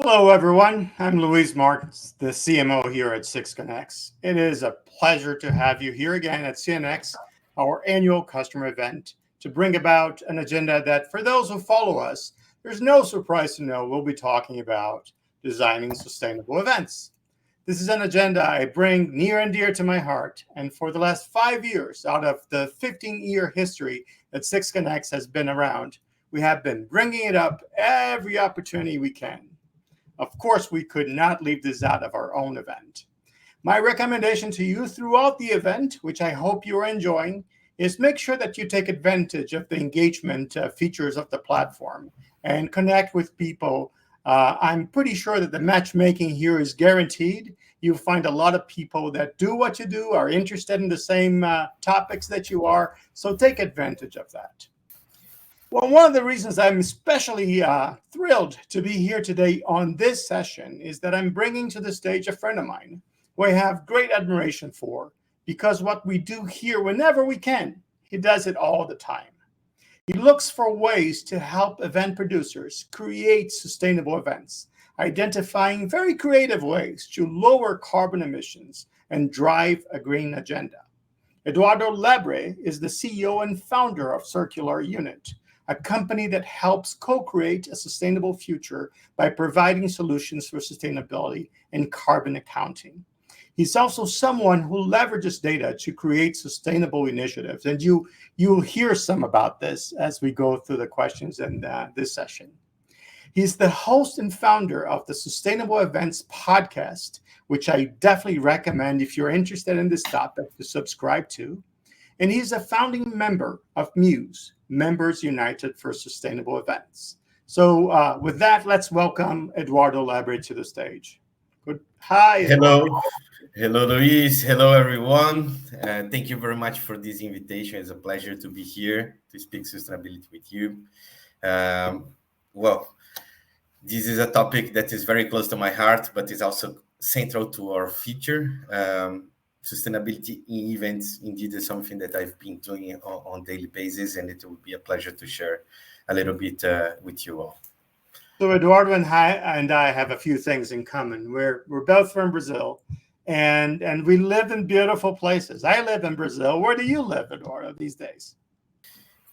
Hello, everyone. I'm Luis Marcus, the CMO here at CNX. It is a pleasure to have you here again at CNX, our annual customer event, to bring about an agenda that, for those who follow us, there's no surprise to know we'll be talking about designing sustainable events. This is an agenda I bring near and dear to my heart, and for the last 5 years, out of the 15-year history that CNX has been around, we have been bringing it up every opportunity we can. Of course, we could not leave this out of our own event. My recommendation to you throughout the event, which I hope you are enjoying, is make sure that you take advantage of the engagement features of the platform and connect with people. I'm pretty sure that the matchmaking here is guaranteed. You'll find a lot of people that do what you do, are interested in the same topics that you are, so take advantage of that. Well, one of the reasons I'm especially thrilled to be here today on this session is that I'm bringing to the stage a friend of mine who I have great admiration for, because what we do here whenever we can, he does it all the time. He looks for ways to help event producers create sustainable events, identifying very creative ways to lower carbon emissions and drive a green agenda. Eduardo Lebre is the CEO and founder of Circular Unit, a company that helps co-create a sustainable future by providing solutions for sustainability and carbon accounting. He's also someone who leverages data to create sustainable initiatives, and you'll hear some about this as we go through the questions in this session. He's the host and founder of the Sustainable Events podcast, which I definitely recommend if you're interested in this topic to subscribe to. And he's a founding member of Muse, Members United for Sustainable Events. So with that, let's welcome Eduardo Lebre to the stage. Good. Hi. Hello. Hello, Luis. Hello, everyone. Thank you very much for this invitation. It's a pleasure to be here to speak sustainability with you. Well, this is a topic that is very close to my heart, but is also central to our future. Sustainability in events indeed is something that I've been doing on daily basis, and it will be a pleasure to share a little bit with you all. So Eduardo and I have a few things in common. We're both from Brazil, and we live in beautiful places. I live in Brazil. Where do you live, Eduardo, these days?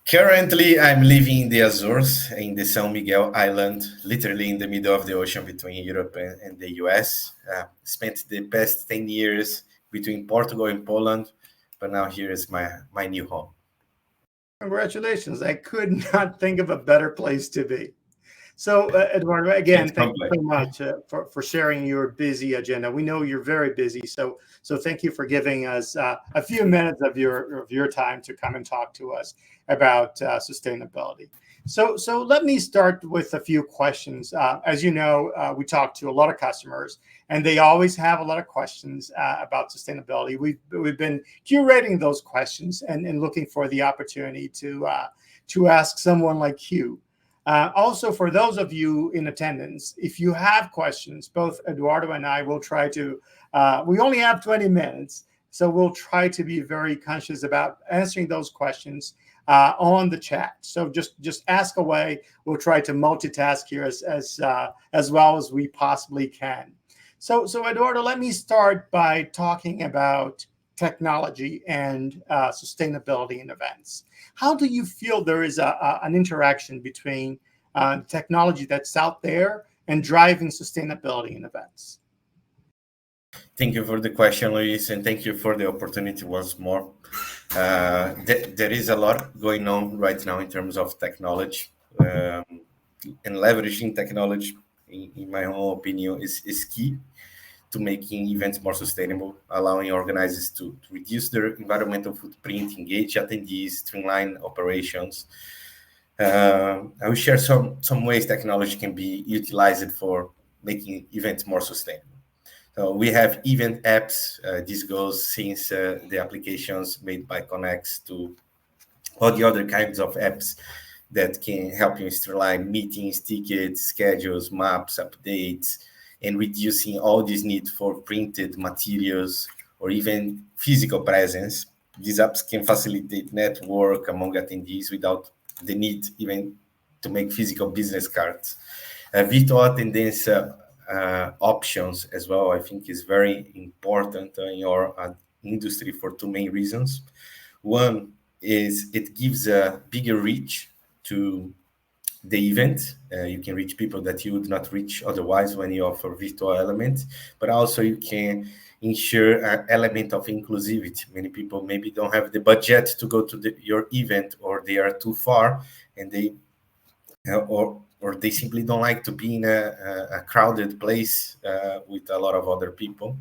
Currently, I'm living in the Azores, in the São Miguel Island, literally in the middle of the ocean between Europe and the US. Spent the past 10 years between Portugal and Poland, but now here is my new home. Congratulations. I could not think of a better place to be. So, Eduardo, again, thank you so much for sharing your busy agenda. We know you're very busy, so thank you for giving us a few minutes of your time to come and talk to us about sustainability. So let me start with a few questions. As you know, we talk to a lot of customers, and they always have a lot of questions about sustainability. We've been curating those questions and looking for the opportunity to ask someone like you. Also, for those of you in attendance, if you have questions, both Eduardo and I will try to, we only have 20 minutes, so we'll try to be very conscious about answering those questions on the chat. So just ask away. We'll try to multitask here as well as we possibly can. So Eduardo, let me start by talking about technology and sustainability in events. How do you feel there is an interaction between technology that's out there and driving sustainability in events? Thank you for the question, Luis, and thank you for the opportunity once more. There is a lot going on right now in terms of technology, and leveraging technology, in my own opinion, is key to making events more sustainable, allowing organizers to reduce their environmental footprint, engage attendees, streamline operations. I will share some ways technology can be utilized for making events more sustainable. So we have event apps. This goes since the applications made by CNX to all the other kinds of apps that can help you streamline meetings, tickets, schedules, maps, updates, and reducing all this need for printed materials or even physical presence. These apps can facilitate network among attendees without the need even to make physical business cards. Virtual attendance options as well, I think is very important in your industry for two main reasons. One is it gives a bigger reach to the event. You can reach people that you would not reach otherwise when you offer virtual element, but also you can ensure an element of inclusivity. Many people maybe don't have the budget to go to your event, or they are too far, and they or they simply don't like to be in a crowded place with a lot of other people,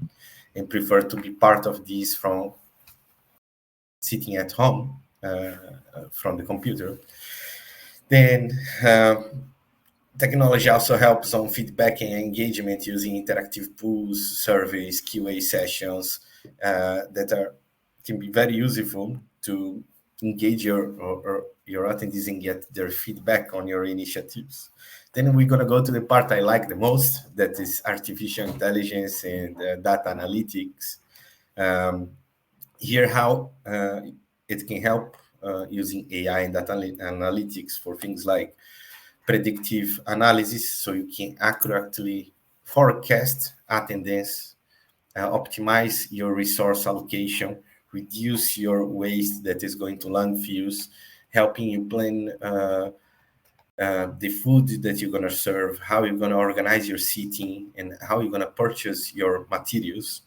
and prefer to be part of this from sitting at home from the computer. Then technology also helps on feedback and engagement using interactive pools, surveys, QA sessions that can be very useful to engage or your attendees and get their feedback on your initiatives. Then we're going to go to the part I like the most, that is artificial intelligence and data analytics. Here, how it can help using AI and data analytics for things like predictive analysis, so you can accurately forecast attendance, optimize your resource allocation, reduce your waste that is going to landfills, helping you plan the food that you're going to serve, how you're going to organize your seating, and how you're going to purchase your materials.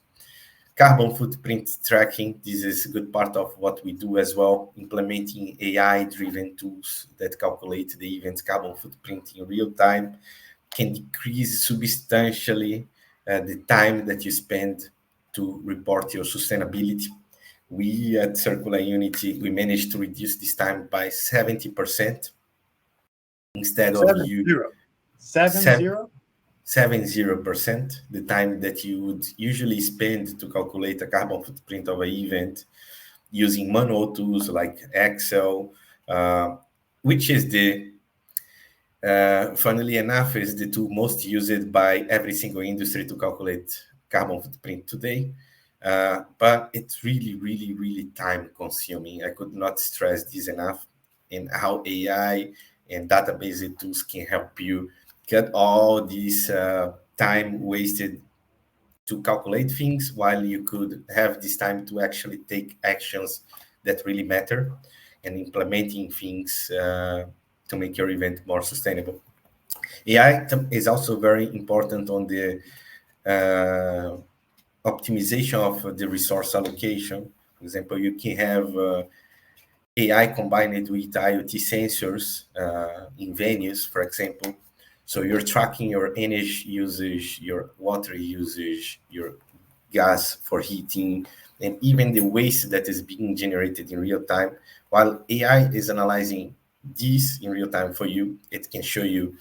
Carbon footprint tracking, this is a good part of what we do as well, implementing AI-driven tools that calculate the event's carbon footprint in real time can decrease substantially the time that you spend to report your sustainability. We at Circular Unity, we managed to reduce this time by 70% instead of you 70? 70%, the time that you would usually spend to calculate a carbon footprint of an event using manual tools like Excel, which is funnily enough, is the tool most used by every single industry to calculate carbon footprint today. But it's really, really, really time consuming. I could not stress this enough, in how AI and database tools can help you cut all this time wasted to calculate things, while you could have this time to actually take actions that really matter and implementing things to make your event more sustainable. AI is also very important on the optimization of the resource allocation. For example, you can have AI combined with IoT sensors in venues, for example. So you're tracking your energy usage, your water usage, your gas for heating, and even the waste that is being generated in real time. While AI is analyzing this in real time for you, it can show you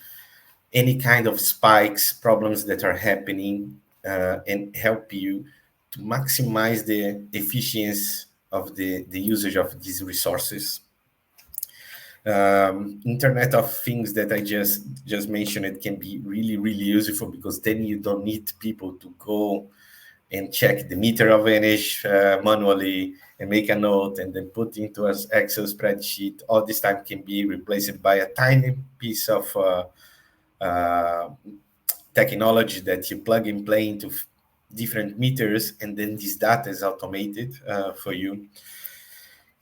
any kind of spikes, problems that are happening, and help you to maximize the efficiency of the usage of these resources. Internet of Things that I just mentioned, it can be really, really useful, because then you don't need people to go and check the meter of energy manually and make a note and then put into an Excel spreadsheet. All this time can be replaced by a tiny piece of technology that you plug and play into different meters, and then this data is automated for you.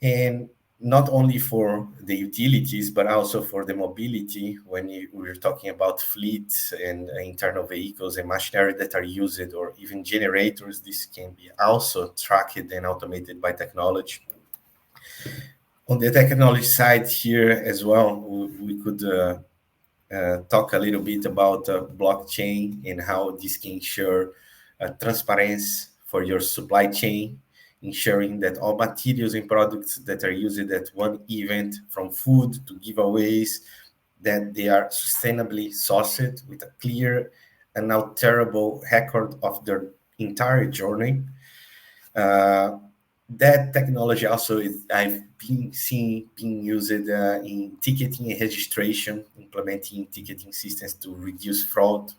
And not only for the utilities, but also for the mobility. When we're talking about fleets and internal vehicles and machinery that are used, or even generators, this can be also tracked and automated by technology. On the technology side here as well, we could talk a little bit about blockchain and how this can ensure transparency for your supply chain, ensuring that all materials and products that are used at one event, from food to giveaways, that they are sustainably sourced with a clear and unalterable record of their entire journey. That technology also I've been seeing being used in ticketing and registration, implementing ticketing systems to reduce fraud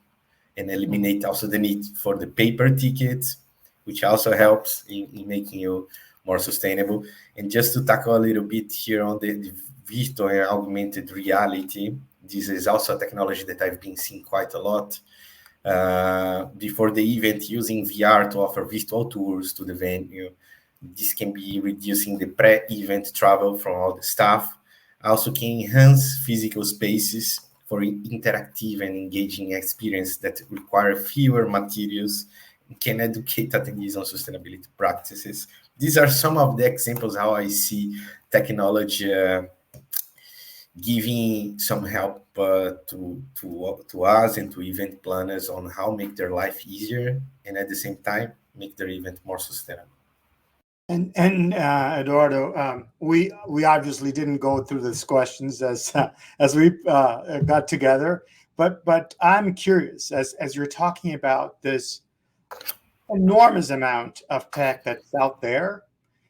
and eliminate also the need for the paper tickets, which also helps in making you more sustainable. And just to tackle a little bit here on the virtual and augmented reality, this is also a technology that I've been seeing quite a lot. before the event using VR to offer virtual tours to the venue. This can be reducing the pre-event travel from all the staff. Also can enhance physical spaces for interactive and engaging experience that require fewer materials and can educate attendees on sustainability practices. These are some of the examples how I see technology giving some help to us and to event planners on how make their life easier and at the same time make their event more sustainable. And Eduardo, we obviously didn't go through these questions as we got together, but I'm curious as you're talking about this enormous amount of tech that's out there.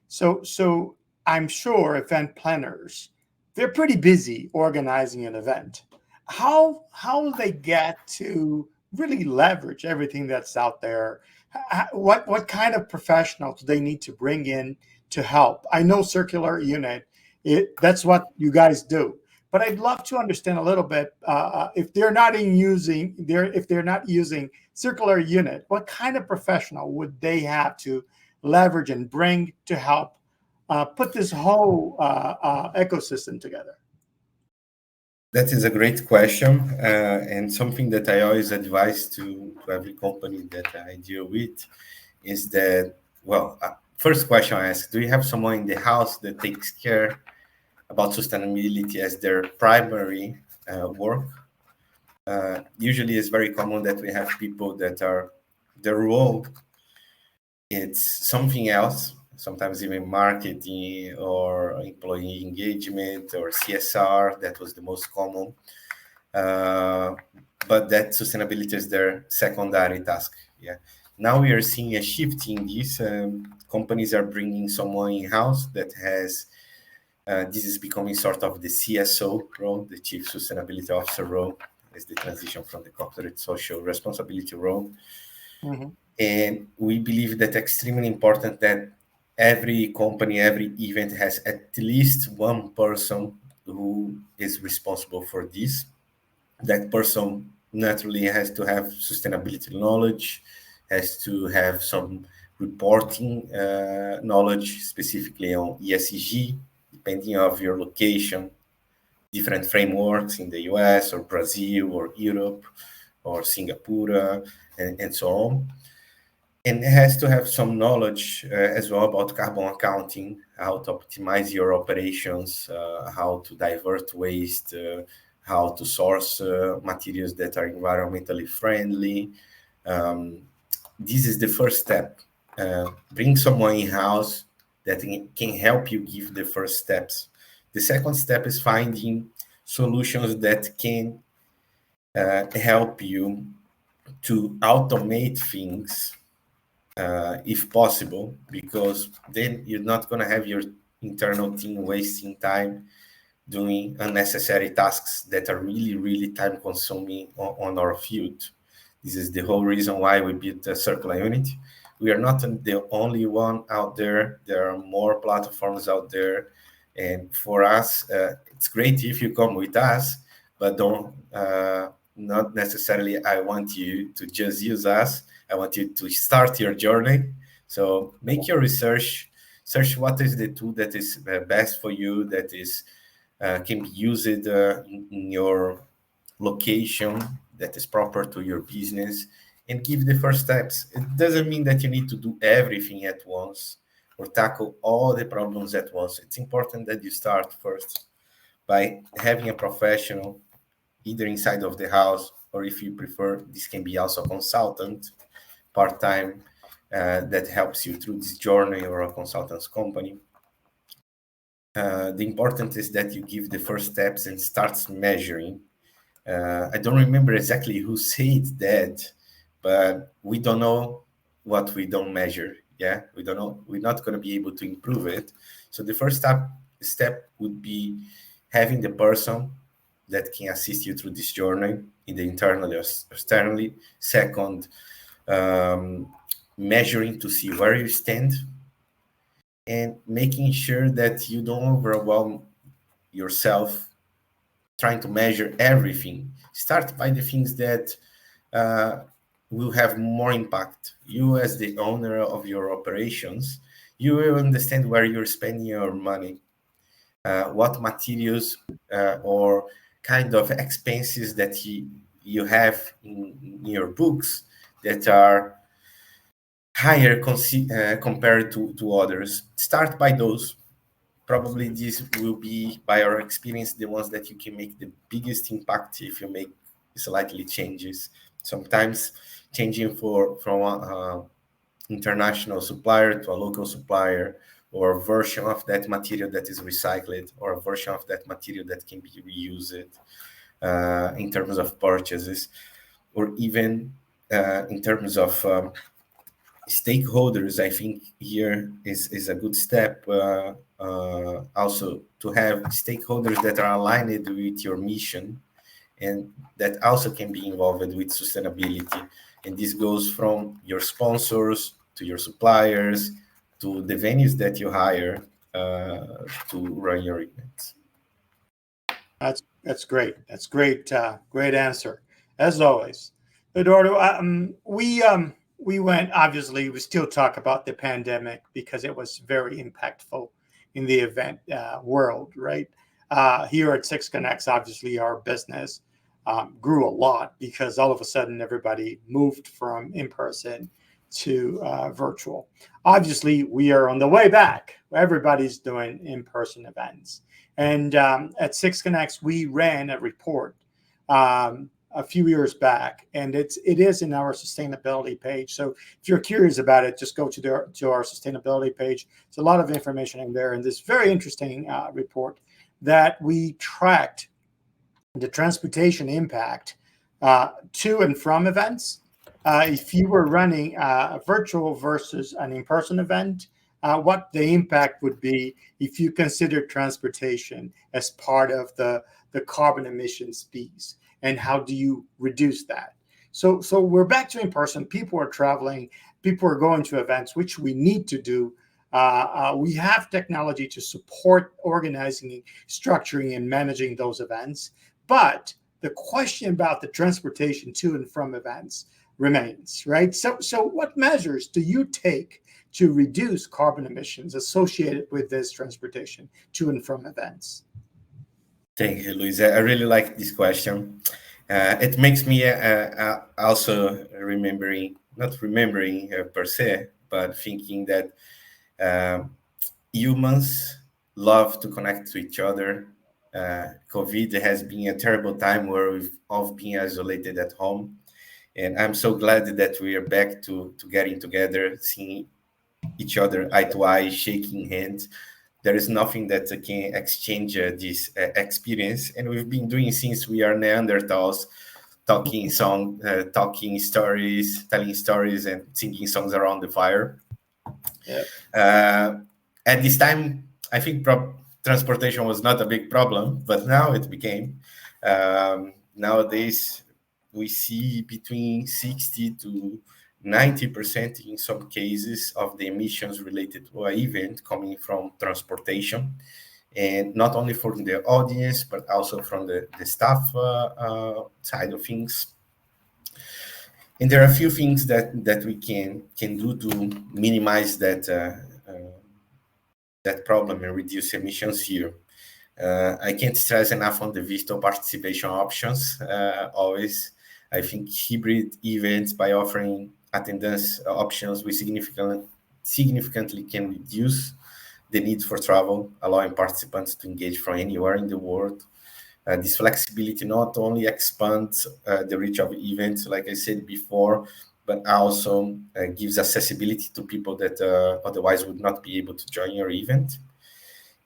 So I'm sure event planners, they're pretty busy organizing an event. How do they get to really leverage everything that's out there? What kind of professional do they need to bring in to help? I know circular unit, that's what you guys do, but I'd love to understand a little bit if they're not using circular unit, what kind of professional would they have to leverage and bring to help put this whole ecosystem together? That is a great question, and something that I always advise to every company that I deal with is that, well, first question I ask, do you have someone in the house that takes care about sustainability as their primary work? Usually it's very common that we have people that are, their role, it's something else, sometimes even marketing or employee engagement or CSR. That was the most common. But that sustainability is their secondary task. Yeah. Now we are seeing a shift in this. Companies are bringing someone in-house that has, this is becoming sort of the CSO role, the Chief Sustainability Officer role, as the transition from the corporate social responsibility role. Mm-hmm. And we believe that extremely important that every company, every event has at least one person who is responsible for this. That person naturally has to have sustainability knowledge, has to have some reporting knowledge, specifically on ESG, depending on your location, different frameworks in the US or Brazil or Europe or Singapore and so on. And it has to have some knowledge as well about carbon accounting, how to optimize your operations, how to divert waste, how to source materials that are environmentally friendly. This is the first step. Bring someone in-house that can help you give the first steps. The second step is finding solutions that can help you to automate things if possible, because then you're not going to have your internal team wasting time doing unnecessary tasks that are really, really time consuming on our field. This is the whole reason why we built a circular unit. We are not the only one out there. There are more platforms out there. And for us, it's great if you come with us, but don't, not necessarily I want you to just use us. I want you to start your journey. So make your research, search what is the tool that is best for you, that is can be used in your location, that is proper to your business, and give the first steps. It doesn't mean that you need to do everything at once or tackle all the problems at once. It's important that you start first by having a professional, either inside of the house, or if you prefer, this can be also a consultant, part-time, that helps you through this journey, or a consultant's company. The important is that you give the first steps and starts measuring. I don't remember exactly who said that, but we don't know what we don't measure. Yeah, we don't know. We're not going to be able to improve it. So the first step would be having the person that can assist you through this journey, either internally or externally. Second, measuring to see where you stand, and making sure that you don't overwhelm yourself trying to measure everything. Start by the things that will have more impact. You, as the owner of your operations, you will understand where you're spending your money, what materials or kind of expenses that you have in your books that are higher compared to others. Start by those. Probably this will be, by our experience, the ones that you can make the biggest impact if you make slightly changes. Sometimes changing from international supplier to a local supplier, or a version of that material that is recycled, or a version of that material that can be reused in terms of purchases, or even in terms of stakeholders. I think here is a good step also to have stakeholders that are aligned with your mission and that also can be involved with sustainability. And this goes from your sponsors to your suppliers to the venues that you hire to run your events. That's great. That's great. Great answer, as always. Eduardo, we went. Obviously, we still talk about the pandemic because it was very impactful in the event world, right? Here at 6Connects, obviously, our business grew a lot because all of a sudden everybody moved from in person to virtual. Obviously, we are on the way back. Everybody's doing in person events. And at 6Connects, we ran a report a few years back, and it is in our sustainability page. So if you're curious about it, just go to our sustainability page. There's a lot of information in there, and this very interesting report that we tracked the transportation impact to and from events. If you were running a virtual versus an in-person event, what the impact would be if you consider transportation as part of the carbon emissions piece, and how do you reduce that? So we're back to in-person. People are traveling. People are going to events, which we need to do. We have technology to support organizing, structuring, and managing those events. But the question about the transportation to and from events remains, right? So what measures do you take to reduce carbon emissions associated with this transportation to and from events? Thank you, Luis. I really like this question. It makes me also not remembering per se, but thinking that humans love to connect to each other. COVID has been a terrible time where we've all been isolated at home. And I'm so glad that we are back to getting together, seeing each other eye to eye, shaking hands. There is nothing that can exchange this experience. And we've been doing since we are Neanderthals, talking stories, telling stories, and singing songs around the fire. Yeah. At this time, I think transportation was not a big problem, but now it became. Nowadays, we see between 60 to 90% in some cases of the emissions related to an event coming from transportation, and not only from the audience, but also from the staff side of things. And there are a few things that we can do to minimize that problem and reduce emissions here. I can't stress enough on the virtual participation options. Always, I think hybrid events, by offering attendance options, we significantly can reduce the need for travel, allowing participants to engage from anywhere in the world. This flexibility not only expands the reach of events, like I said before, but also gives accessibility to people that otherwise would not be able to join your event.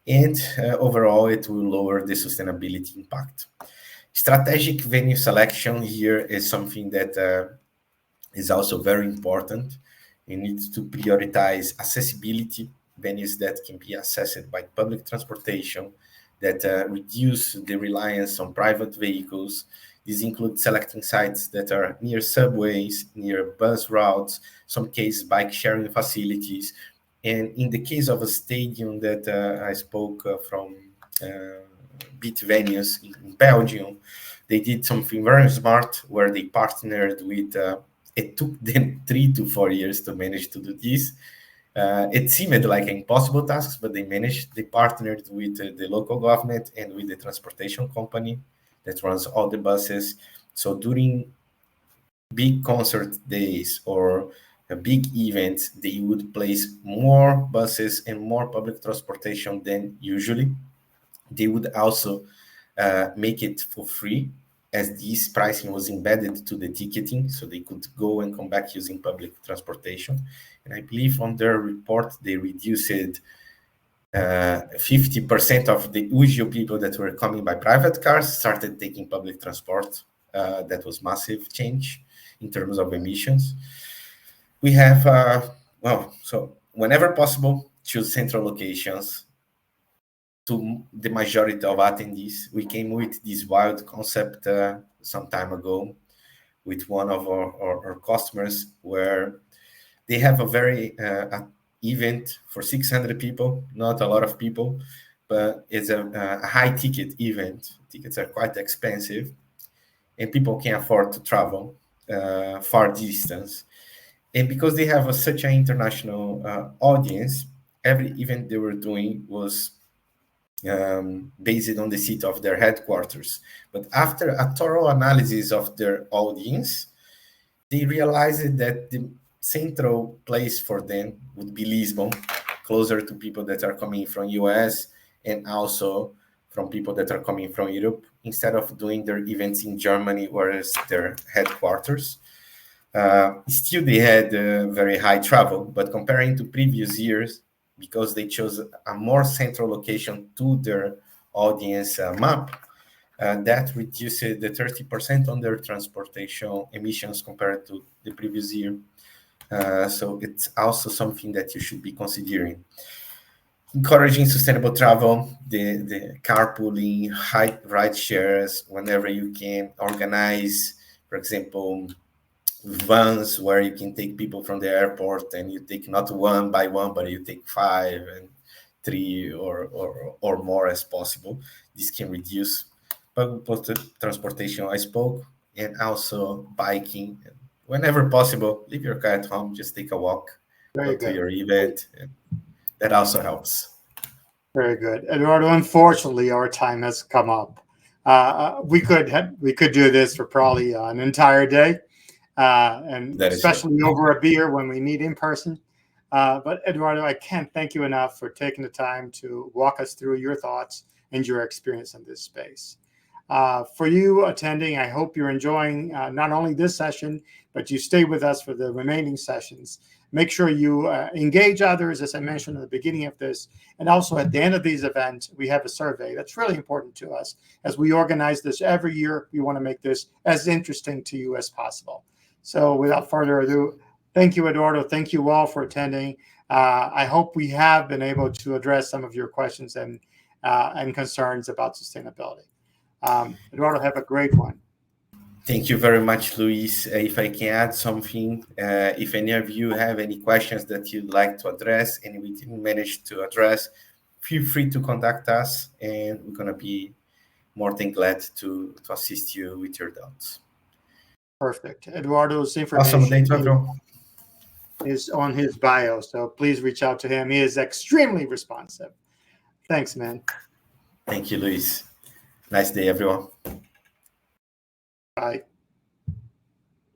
And overall, it will lower the sustainability impact. Strategic venue selection here is something that is also very important. You need to prioritize accessibility, venues that can be accessed by public transportation, that reduce the reliance on private vehicles. These include selecting sites that are near subways, near bus routes, some cases bike sharing facilities. And in the case of a stadium that I spoke from Beat Venues in Belgium, they did something very smart where they partnered with it took them 3 to 4 years to manage to do this. It seemed like an impossible task, but they managed. They partnered with the local government and with the transportation company that runs all the buses. So during big concert days or a big event, they would place more buses and more public transportation than usually. They would also make it for free, as this pricing was embedded to the ticketing, so they could go and come back using public transportation. And I believe on their report, they reduced 50% of the usual people that were coming by private cars started taking public transport. That was massive change in terms of emissions. We have, so whenever possible, choose central locations. To the majority of attendees, we came with this wild concept some time ago with one of our customers, where they have a very event for 600 people, not a lot of people, but it's a high ticket event. Tickets are quite expensive, and people can afford to travel far distance. And because they have such an international audience, every event they were doing was based on the seat of their headquarters. But after a thorough analysis of their audience, they realized that the central place for them would be Lisbon, closer to people that are coming from US and also from people that are coming from Europe, instead of doing their events in Germany, where is their headquarters. Still, they had very high travel, but comparing to previous years, because they chose a more central location to their audience map, that reduced the 30% on their transportation emissions compared to the previous year. So it's also something that you should be considering. Encouraging sustainable travel, the carpooling, ride shares whenever you can, organize, for example, vans where you can take people from the airport and you take not one by one, but you take 5 and 3 or more as possible. This can reduce public transportation, I spoke, and also biking. Whenever possible, leave your car at home, just take a walk, Very go to good. your event. That also helps. Very good, Eduardo. Unfortunately, our time has come up. We could do this for probably an entire day, and That is true. especially over a beer when we meet in person. But Eduardo, I can't thank you enough for taking the time to walk us through your thoughts and your experience in this space. For you attending, I hope you're enjoying not only this session, but you stay with us for the remaining sessions. Make sure you engage others, as I mentioned at the beginning of this. And also at the end of these events, we have a survey that's really important to us. As we organize this every year, we want to make this as interesting to you as possible. So without further ado, thank you, Eduardo. Thank you all for attending. I hope we have been able to address some of your questions and concerns about sustainability. Eduardo, have a great one. Thank you very much, Luis. If I can add something, if any of you have any questions that you'd like to address and we didn't manage to address, feel free to contact us, and we're going to be more than glad to assist you with your doubts. Perfect. Eduardo's Awesome day information to everyone. is on his bio, so please reach out to him. He is extremely responsive. Thanks, man. Thank you, Luis. Nice day, everyone. Bye.